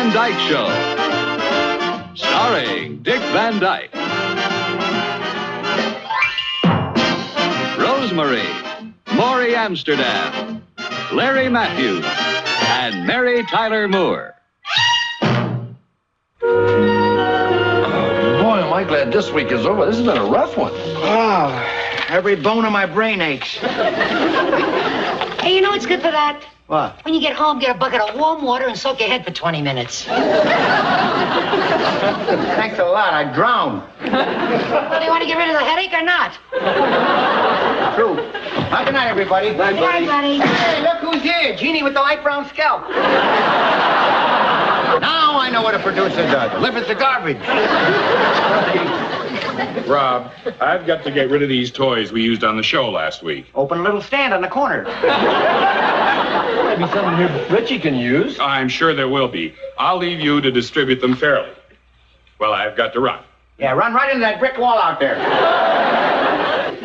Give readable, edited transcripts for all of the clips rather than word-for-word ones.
Van Dyke Show. Starring Dick Van Dyke. Rosemary, Morey Amsterdam, Larry Mathews, and Mary Tyler Moore. Boy, am I glad this week is over. This has been a rough one. Oh, every bone in my brain aches. Hey, you know what's good for that? What? When you get home, get a bucket of warm water and soak your head for 20 minutes. Thanks a lot. I drowned. Well, do you want to get rid of the headache or not? True. Good night, everybody. Good night, buddy. Hey, look who's here. Jeannie with the light brown scalp. Now I know what a producer does. Delivers the garbage. Rob, I've got to get rid of these toys we used on the show last week. Open a little stand on the corner. Maybe something here Ritchie can use. I'm sure there will be. I'll leave you to distribute them fairly. Well, I've got to run. Yeah, run right into that brick wall out there.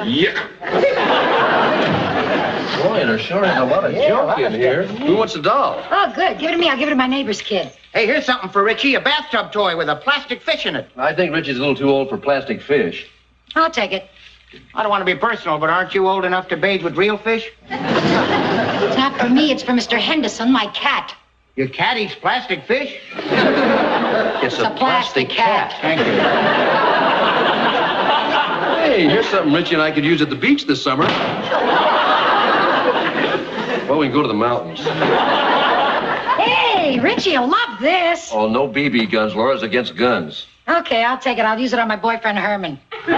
Yeah. Boy, there sure is a lot of junk in here. Who wants a doll? Oh, good. Give it to me. I'll give it to my neighbor's kid. Hey, here's something for Ritchie. A bathtub toy with a plastic fish in it. I think Ritchie's a little too old for plastic fish. I'll take it. I don't want to be personal, but aren't you old enough to bathe with real fish? It's not for me. It's for Mr. Henderson, my cat. Your cat eats plastic fish? It's a plastic cat. Thank you. Hey, here's something Ritchie and I could use at the beach this summer. Well, we can go to the mountains. Hey, Ritchie, you'll love this. Oh, no BB guns, Laura's against guns. Okay, I'll take it. I'll use it on my boyfriend, Herman. In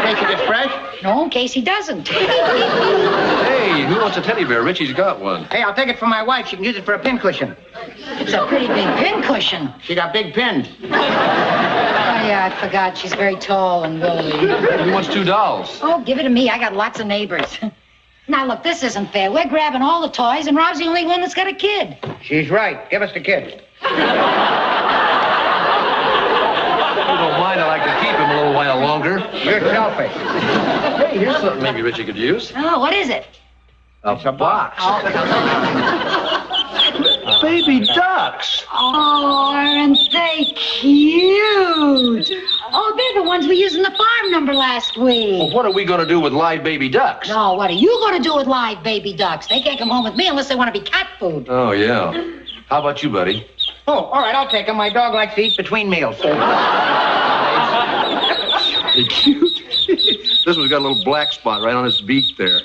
case it gets fresh? No, in case he doesn't. Hey, who wants a teddy bear? Ritchie's got one. Hey, I'll take it for my wife. She can use it for a pincushion. It's a pretty big pincushion. She got big pins. Oh, yeah, I forgot. She's very tall and willowy. Who wants two dolls? Oh, give it to me. I got lots of neighbors. Now, look, this isn't fair. We're grabbing all the toys, and Rob's the only one that's got a kid. She's right. Give us the kid. If you don't mind, I'd like to keep him a little while longer. You're selfish. Hey, here's something maybe Ritchie could use. Oh, what is it? A box. Baby ducks. Oh, aren't they cute? Oh, they're the ones we used in the farm number last week. Well, what are we going to do with live baby ducks? No, what are you going to do with live baby ducks? They can't come home with me unless they want to be cat food. Oh, yeah. How about you, buddy? Oh, all right, I'll take him. My dog likes to eat between meals. They're cute. This one's got a little black spot right on its beak there.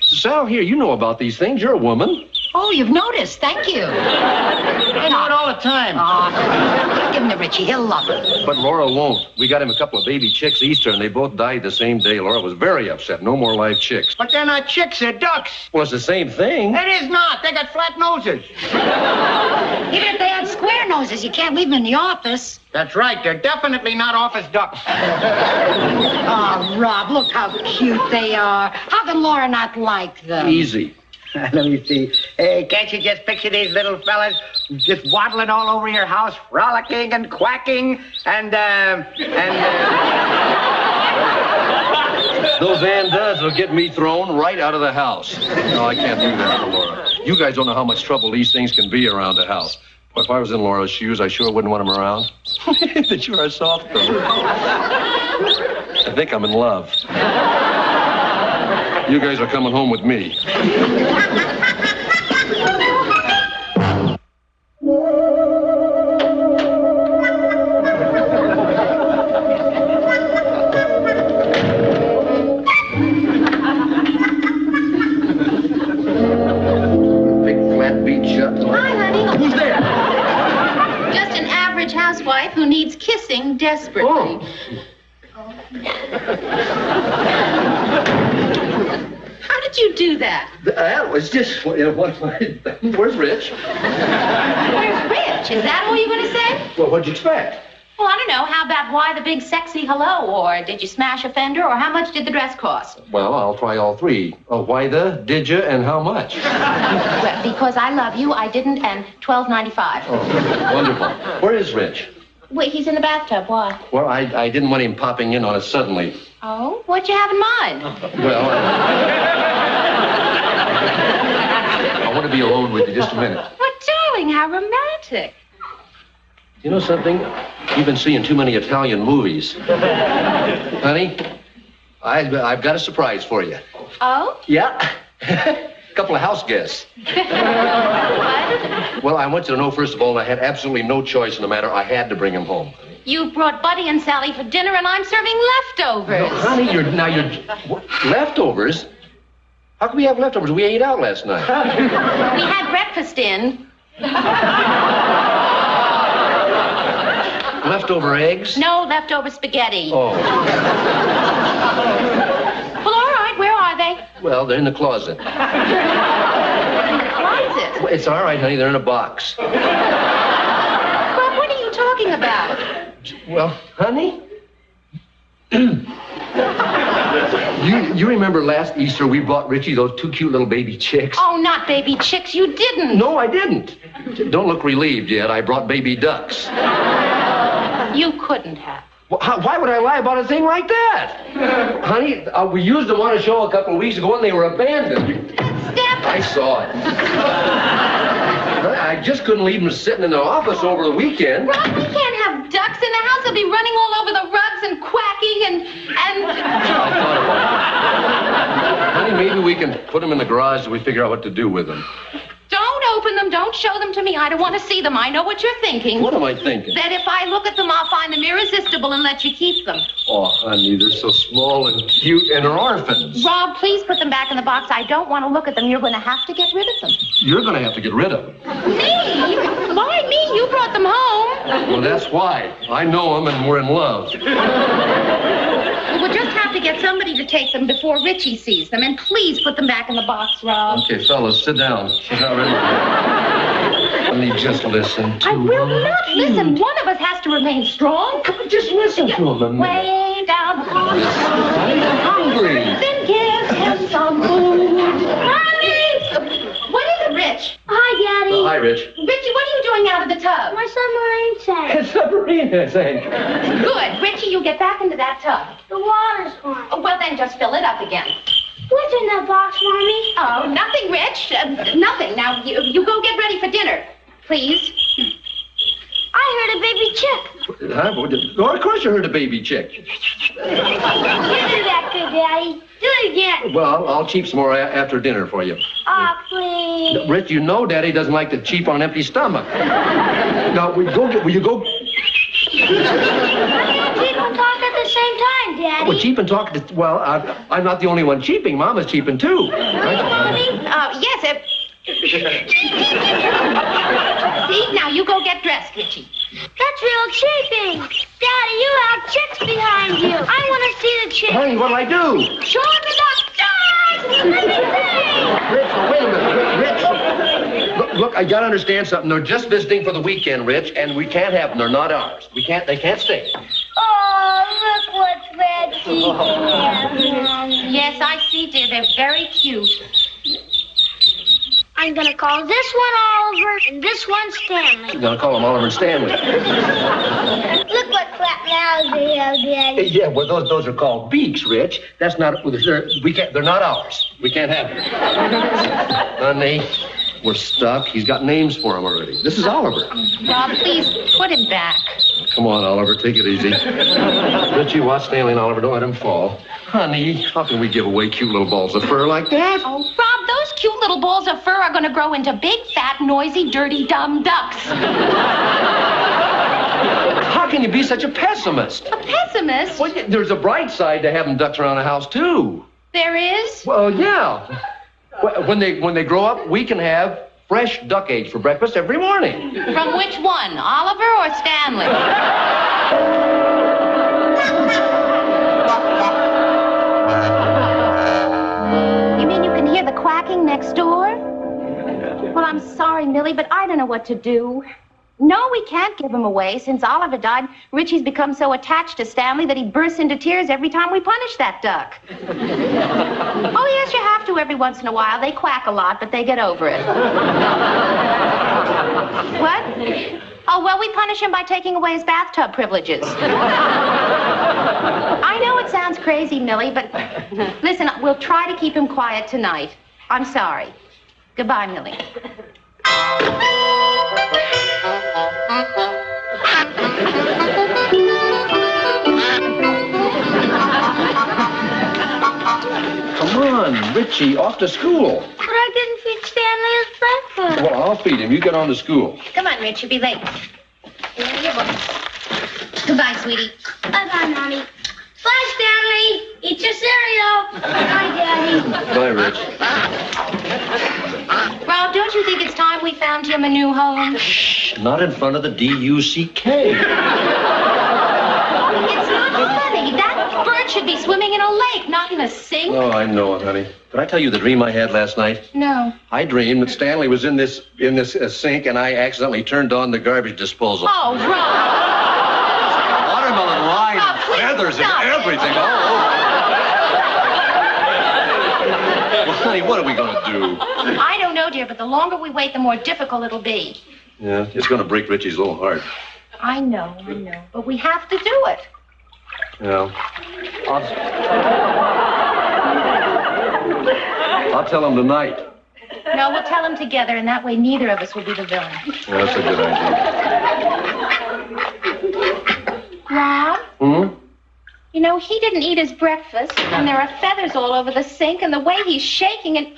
Sal, here, you know about these things. You're a woman. Oh, you've noticed. Thank you. I know it all the time. Oh, give him to Ritchie. He'll love it. But Laura won't. We got him a couple of baby chicks Easter, and they both died the same day. Laura was very upset. No more live chicks. But they're not chicks, they're ducks. Well, it's the same thing. It is not. They got flat noses. Even if they had square noses, you can't leave them in the office. That's right. They're definitely not office ducks. Oh, Rob, look how cute they are. How can Laura not like them? Easy. Let me see. Hey, can't you just picture these little fellas just waddling all over your house, frolicking and quacking Those andas will get me thrown right out of the house. No, I can't do that for Laura. You guys don't know how much trouble these things can be around the house. If I was in Laura's shoes, I sure wouldn't want them around. That you are soft, though. I think I'm in love. You guys are coming home with me. Big flat beat shut. Hi, honey. Who's there? Just an average housewife who needs kissing desperately. How did you do that? That was just... Where's Rich? Where's Rich? Is that all you're going to say? Well, what'd you expect? Well, I don't know. How about why the big sexy hello? Or did you smash a fender? Or how much did the dress cost? Well, I'll try all three. Why the, did you, and how much? Well, because I love you, I didn't, and $12.95. Oh, wonderful. Where is Rich? Wait, he's in the bathtub. Why? Well, I didn't want him popping in on us suddenly. Oh, what'd you have in mind? Well, I want to be alone with you just a minute. What, darling? darling, how romantic. You know something? You've been seeing too many Italian movies. Honey, I've got a surprise for you. Oh? Yeah. Couple of house guests. What? Well, I want you to know, first of all, I had absolutely no choice in the matter. I had to bring them home. You brought Buddy and Sally for dinner, and I'm serving leftovers. No, honey, you're leftovers? How can we have leftovers? We ate out last night. We had breakfast in. Leftover eggs? No, leftover spaghetti. Oh. Well, all right, where are they? Well, they're in the closet. Closet? Well, it's all right, honey. They're in a box. Bob, what are you talking about? Well, honey? You remember last Easter we bought Ritchie those 2 cute little baby chicks? Oh, not baby chicks. You didn't. No, I didn't. Don't look relieved yet. I brought baby ducks. You couldn't have. Well, why would I lie about a thing like that? Honey, we used them on a show a couple of weeks ago and they were abandoned. Step. I saw it. I just couldn't leave them sitting in the office over the weekend. Rob, we can't have ducks in the house. They'll be running all over the rugs and quacking and... I thought about it. Honey, maybe we can put them in the garage till we figure out what to do with them. Don't open them. Don't show them to me. I don't want to see them. I know what you're thinking. What am I thinking? That if I look at them, I'll find them irresistible and let you keep them. Oh, honey, they're so small and cute and are orphans. Rob, please put them back in the box. I don't want to look at them. You're going to have to get rid of them. You're going to have to get rid of them. Me? Why me? You brought them home. Well, that's why. I know them and we're in love. We'll just have to get somebody to take them before Ritchie sees them. And please put them back in the box, Rob. Okay, fellas, sit down. She's not ready. Honey, just listen to I will them. not listen. One of us has to remain strong. Come on, just listen to them a minute. Way down the hall. I'm hungry. Then give him some food. Honey! What is it, Rich? Hi, Daddy. Hi, Rich. Richie, what are you doing out of the tub? My submarine tank. It's submarine, I think. Good. Richie, you get back into that tub. The water's gone. Oh, well, then just fill it up again. What's in that box, Mommy? Oh, nothing, Rich. Nothing. Now, you go get ready for dinner. Please. I heard a baby chick. Oh, of course you heard a baby chick. You do that good, Daddy. Do it again. Well, I'll cheap some more after dinner for you. Aw, please. Rich, you know Daddy doesn't like to cheap on an empty stomach. Now, will you go... Why can't people talk at the same time, Daddy? Well, cheap and talk... Well, I'm not the only one cheaping. Mama's cheaping, too. Mommy? Yes, See, now you go get dressed, Richie. That's real cheaping. Daddy, you have chicks behind you. I want to see the chicks. Honey, what'll I do? Show them the duck. Rich, wait a minute. Rich, look, I gotta understand something. They're just visiting for the weekend, Rich, and we can't have them. They're not ours. They can't stay. Oh, look what's Ritchie did. Yes, I see, dear. They're very cute. I'm going to call this one Oliver and this one Stanley. You're gonna call them Oliver and Stanley. Look what flat mouths they have, Daddy. Yeah, well, those are called beaks, Rich. That's not... They're not ours. We can't have them. Honey, we're stuck. He's got names for them already. This is Oliver. Rob, please put him back. Come on, Oliver, take it easy. Ritchie, watch Stanley and Oliver. Don't let him fall. Honey, how can we give away cute little balls of fur like that? Oh, Rob, those cute little balls of fur are going to grow into big, fat, noisy, dirty, dumb ducks. How can you be such a pessimist? A pessimist? Well, there's a bright side to having ducks around the house, too. There is? Well, yeah. When they grow up, we can have fresh duck eggs for breakfast every morning. From which one, Oliver or Stanley? You mean you can hear the quacking next door? Well, I'm sorry, Millie, but I don't know what to do. No, we can't give him away. Since Oliver died, Richie's become so attached to Stanley that he bursts into tears every time we punish that duck. Oh, yes, you have to every once in a while. They quack a lot, but they get over it. What? Oh, well, we punish him by taking away his bathtub privileges. I know it sounds crazy, Millie, but listen, we'll try to keep him quiet tonight. I'm sorry. Goodbye, Millie. Ritchie off to school. But I didn't feed Stanley his breakfast. Well, I'll feed him. You get on to school. Come on, Rich, you'll be late. Here are your books. Goodbye, sweetie. Bye-bye, Mommy. Bye, Stanley. Eat your cereal. Bye, Daddy. Bye, Rich. Rob, don't you think it's time we found him a new home? Shh, not in front of the DUCK. It's not funny. That bird should be swimming in a lake, not in a sink. Oh, I know it, honey. Did I tell you the dream I had last night? No. I dreamed that Stanley was in this sink, and I accidentally turned on the garbage disposal. Oh, Rob. Watermelon line, Oh, please feathers, and stop it. everything. Oh. Well, honey, what are we going to do? I don't know, dear, but the longer we wait, the more difficult it'll be. Yeah, it's going to break Richie's little heart. I know. But we have to do it. Yeah. I'll tell him tonight. No, we'll tell him together, and that way neither of us will be the villain. Yeah, that's a good idea. Rob? Hmm? You know, he didn't eat his breakfast, and there are feathers all over the sink, and the way he's shaking, and...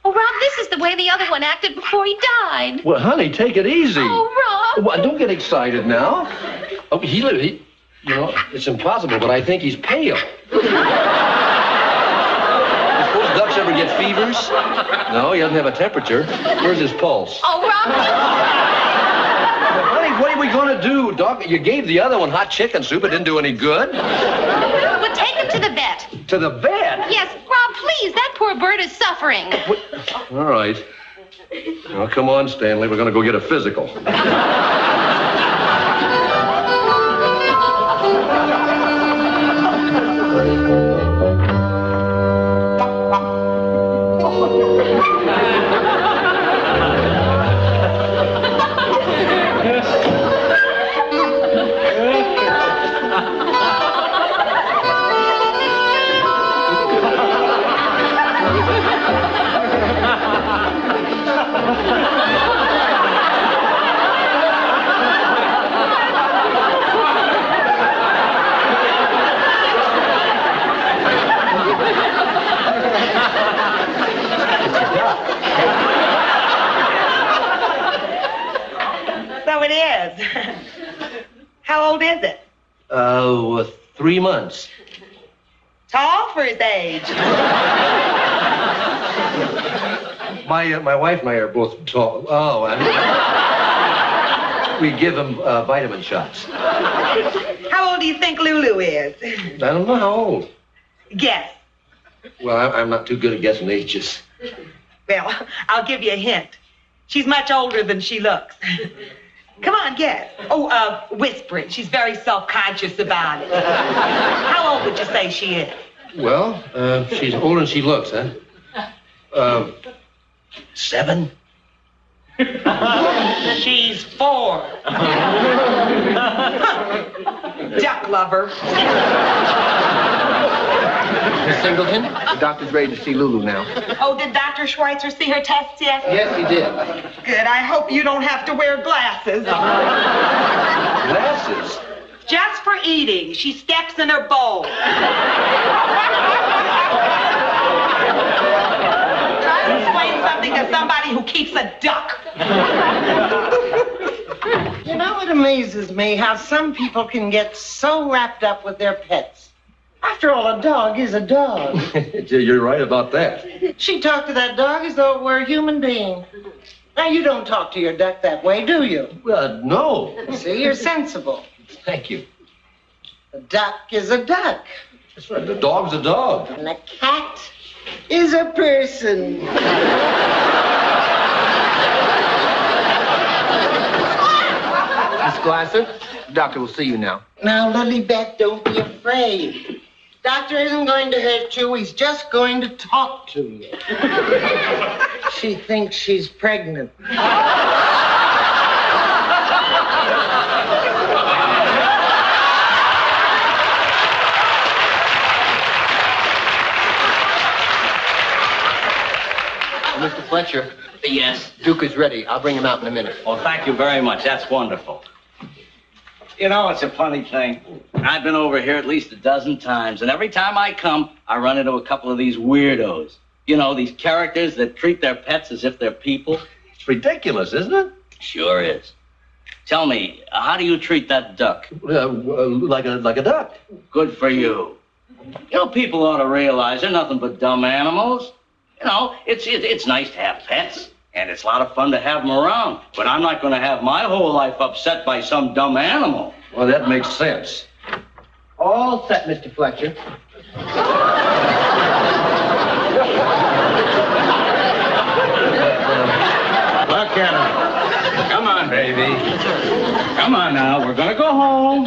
Oh, Rob, this is the way the other one acted before he died. Well, honey, take it easy. Oh, Rob. Well, don't get excited now. Oh, he you know, it's impossible, but I think he's pale. Suppose ducks ever get fevers? No, he doesn't have a temperature. Where's his pulse? Oh, Rob. Honey, what are we going to do? Doc, you gave the other one hot chicken soup. It didn't do any good. We'll take him to the vet. To the vet? Yes, Rob, please. That poor bird is suffering. All right. Well, come on, Stanley. We're going to go get a physical. So it is. How old is it? 3 months. Tall for his age. My wife and I are both tall. Oh, we give him vitamin shots. How old do you think Lulu is? I don't know how old. Guess. Well, I'm not too good at guessing ages. Well, I'll give you a hint. She's much older than she looks. Come on, guess. Oh, whisper it. She's very self-conscious about it. How old would you say she is? Well, she's older than she looks, huh? 7? She's 4. Duck lover. Miss Singleton, the doctor's ready to see Lulu now. Oh, did Dr. Schweitzer see her tests yet? Yes, he did. Good. I hope you don't have to wear glasses. Glasses? Just for eating. She steps in her bowl. Try to explain something to somebody who keeps a duck. You know, it amazes me how some people can get so wrapped up with their pets. After all, a dog is a dog. You're right about that. She talked to that dog as though it were a human being. Now, you don't talk to your duck that way, do you? No. See, you're sensible. Thank you. A duck is a duck. That's right. The dog's a dog. And a cat is a person. Miss Glasser, the doctor will see you now. Now, Lilybeth, don't be afraid. Doctor isn't going to hurt you. He's just going to talk to you. She thinks she's pregnant. Mr. Fletcher. Yes. Duke is ready. I'll bring him out in a minute. Well, thank you very much. That's wonderful. You know, it's a funny thing. I've been over here at least a dozen times, and every time I come, I run into a couple of these weirdos. You know, these characters that treat their pets as if they're people. It's ridiculous, isn't it? Sure is. Tell me, how do you treat that duck? Like a duck. Good for you. You know, people ought to realize they're nothing but dumb animals. You know, it's nice to have pets, and it's a lot of fun to have them around. But I'm not going to have my whole life upset by some dumb animal. Well, that makes sense. All set, Mr. Fletcher. Look at him. Come on, baby. Come on now. We're going to go home.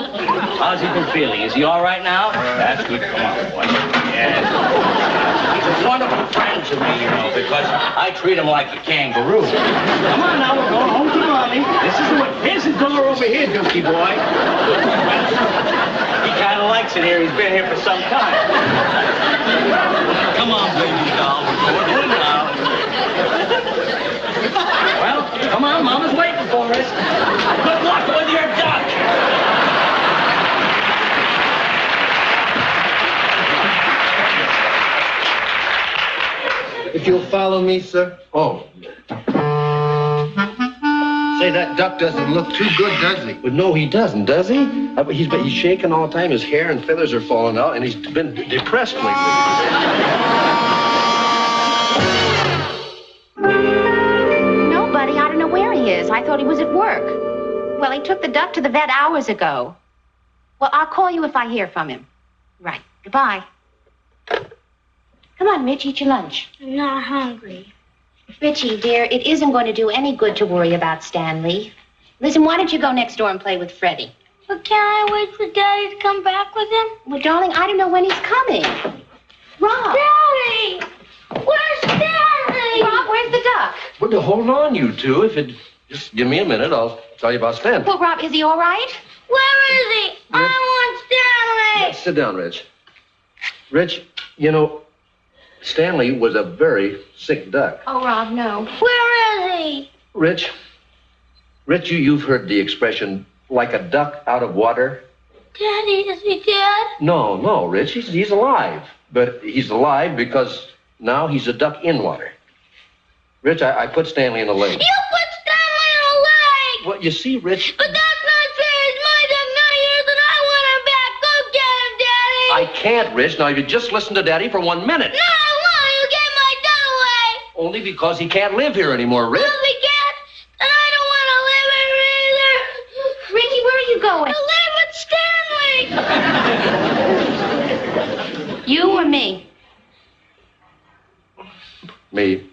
How's he been feeling? Is he all right now? That's good. Come on, boy. Yes. He's a wonderful friend to me, you know, because I treat him like a kangaroo. Come on now. We're going home to Mommy. Here's the door over here, Dookie boy. He kind of likes it here. He's been here for some time. Come on, baby doll. We're going home now. Well, come on, Mama's waiting for us. Good luck with your duck. If you'll follow me, sir. Oh. Say, that duck doesn't look too good, does he? Well, no, he doesn't, does he? He's shaking all the time. His hair and feathers are falling out, and he's been depressed lately. Nobody. I don't know where he is. I thought he was at work. Well, he took the duck to the vet hours ago. Well, I'll call you if I hear from him. Right. Goodbye. Come on, Mitch, eat your lunch. I'm not hungry. Ritchie, dear, it isn't going to do any good to worry about Stanley. Listen, why don't you go next door and play with Freddie? But can't I wait for Daddy to come back with him? Well, darling, I don't know when he's coming. Rob! Daddy! Where's Stanley? Rob, where's the duck? Well, hold on, you two. Just give me a minute, I'll tell you about Stanley. Well, Rob, is he all right? Where is he? I want Stanley! Sit down, Rich. Rich, you know, Stanley was a very sick duck. Oh, Rob, no. Where is he? Rich, you've heard the expression, like a duck out of water? Daddy, is he dead? No, Rich, he's alive. But he's alive because now he's a duck in water. Rich, I put Stanley in a lake. You put Stanley in a lake! Well, you see, Rich... But that's not fair. He's my duck, not yours, and I want him back. Go get him, Daddy! I can't, Rich. Now, you just listen to Daddy for 1 minute. No, you gave my duck away! Only because he can't live here anymore, Rich. Well, if he can't, then I don't want to live here either. Ricky, where are you going? To live with Stanley! You or me? Me.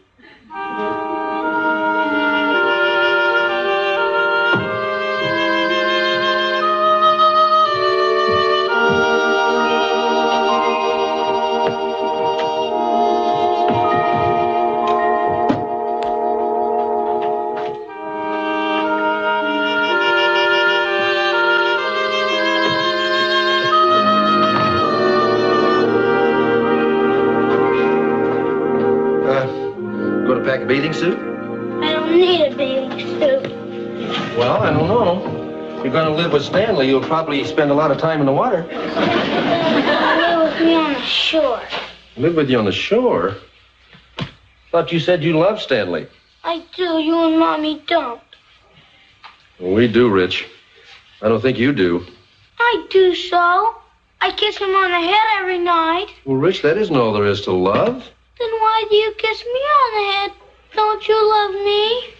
Pack a bathing suit? I don't need a bathing suit. Well, I don't know. You're going to live with Stanley. You'll probably spend a lot of time in the water. Live with me on the shore. Live with you on the shore? Thought you said you loved Stanley. I do. You and Mommy don't. Well, we do, Rich. I don't think you do. I do so. I kiss him on the head every night. Well, Rich, that isn't all there is to love. Then why do you kiss me on the head? Don't you love me?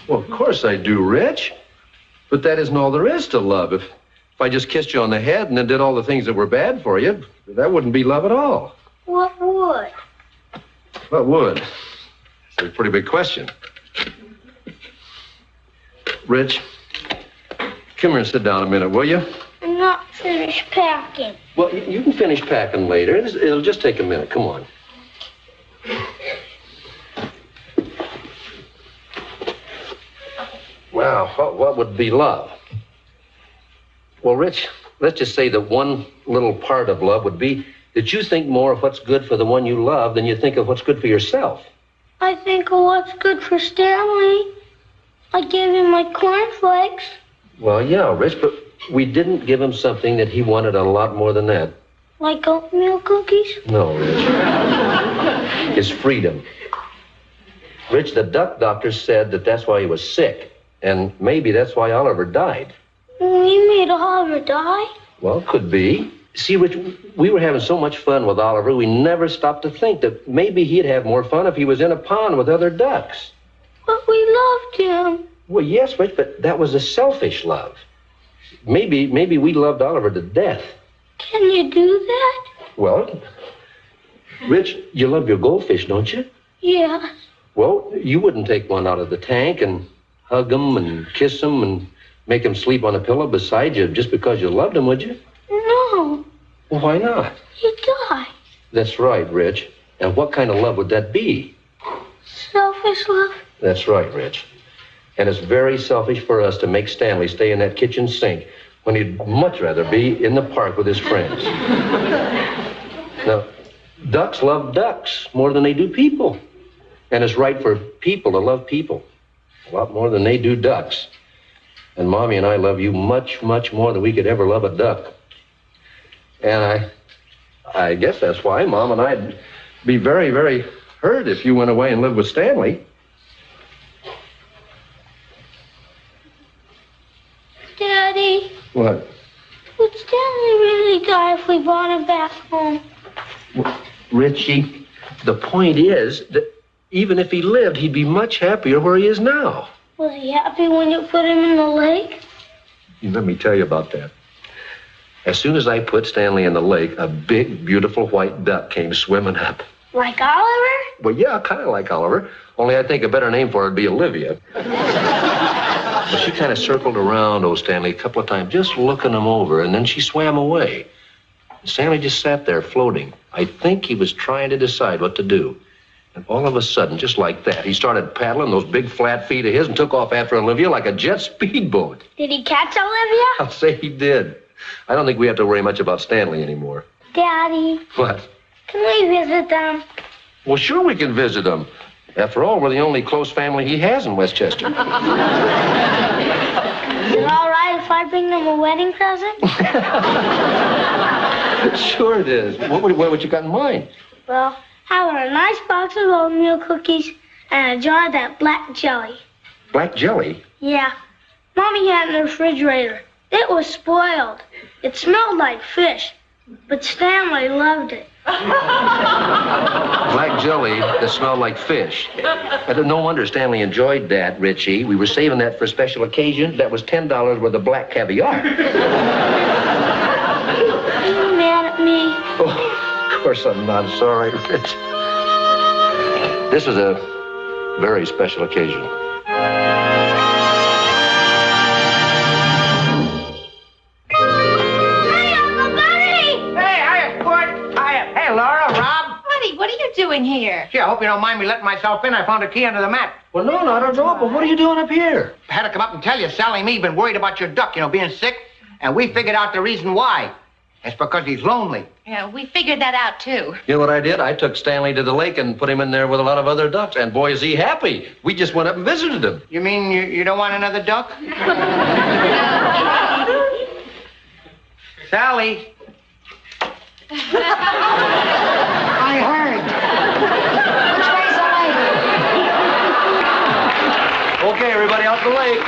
Well, of course I do, Rich. But that isn't all there is to love. If I just kissed you on the head and then did all the things that were bad for you, that wouldn't be love at all. What would? What would? That's a pretty big question. Rich, come here and sit down a minute, will you? I'm not finished packing. Well, you can finish packing later. It'll just take a minute. Come on. Wow, what would be love? Well, Rich, let's just say that one little part of love would be that you think more of what's good for the one you love than you think of what's good for yourself. I think of what's good for Stanley. I gave him my cornflakes. Well, yeah, Rich, but we didn't give him something that he wanted a lot more than that. Like oatmeal cookies? No, Rich. His freedom. Rich, the duck doctor said that that's why he was sick. And maybe that's why Oliver died. You made Oliver die? Well, could be. See, Rich, we were having so much fun with Oliver, we never stopped to think that maybe he'd have more fun if he was in a pond with other ducks. But we loved him. Well, yes, Rich, but that was a selfish love. Maybe we loved Oliver to death. Can you do that? Well, Rich, you love your goldfish, don't you? Yeah. Well, you wouldn't take one out of the tank and hug him and kiss him and make him sleep on a pillow beside you just because you loved him, would you? No. Well, why not? He'd die. That's right, Rich. And what kind of love would that be? Selfish love? That's right, Rich. And it's very selfish for us to make Stanley stay in that kitchen sink when he'd much rather be in the park with his friends. Now, ducks love ducks more than they do people. And it's right for people to love people a lot more than they do ducks. And Mommy and I love you much, much more than we could ever love a duck. And I guess that's why Mom and I'd be very, very hurt if you went away and lived with Stanley. Daddy. What? Would Stanley really die if we brought him back home? Well, Ritchie, the point is that even if he lived, he'd be much happier where he is now. Was he happy when you put him in the lake? Let me tell you about that. As soon as I put Stanley in the lake, a big, beautiful white duck came swimming up. Like Oliver? Well, yeah, kind of like Oliver. Only I think a better name for it would be Olivia. Well, she kind of circled around old Stanley a couple of times, just looking him over, and then she swam away. Stanley just sat there floating. I think he was trying to decide what to do. And all of a sudden, just like that, he started paddling those big flat feet of his and took off after Olivia like a jet speedboat. Did he catch Olivia? I'll say he did. I don't think we have to worry much about Stanley anymore. Daddy. What? Can we visit them? Well, sure we can visit them. After all, we're the only close family he has in Westchester. Is it all right if I bring them a wedding present? Sure it is. What you got in mind? Well, how about a nice box of oatmeal cookies and a jar of that black jelly? Black jelly? Yeah. Mommy had it in the refrigerator. It was spoiled. It smelled like fish, but Stanley loved it. Black jelly that smelled like fish. No wonder Stanley enjoyed that, Ritchie. We were saving that for a special occasion. That was $10 worth of black caviar. Are you mad at me? Oh, of course I'm not. Sorry, Rich. This is a very special occasion. What are you doing here? Gee, I hope you don't mind me letting myself in. I found a key under the mat. Well, no, not at all. But what are you doing up here? I had to come up and tell you, Sally and me been worried about your duck, being sick. And we figured out the reason why. It's because he's lonely. Yeah, we figured that out, too. You know what I did? I took Stanley to the lake and put him in there with a lot of other ducks. And boy, is he happy. We just went up and visited him. You mean you don't want another duck? Sally. I heard. Which way's the lake? Okay, everybody out the lake.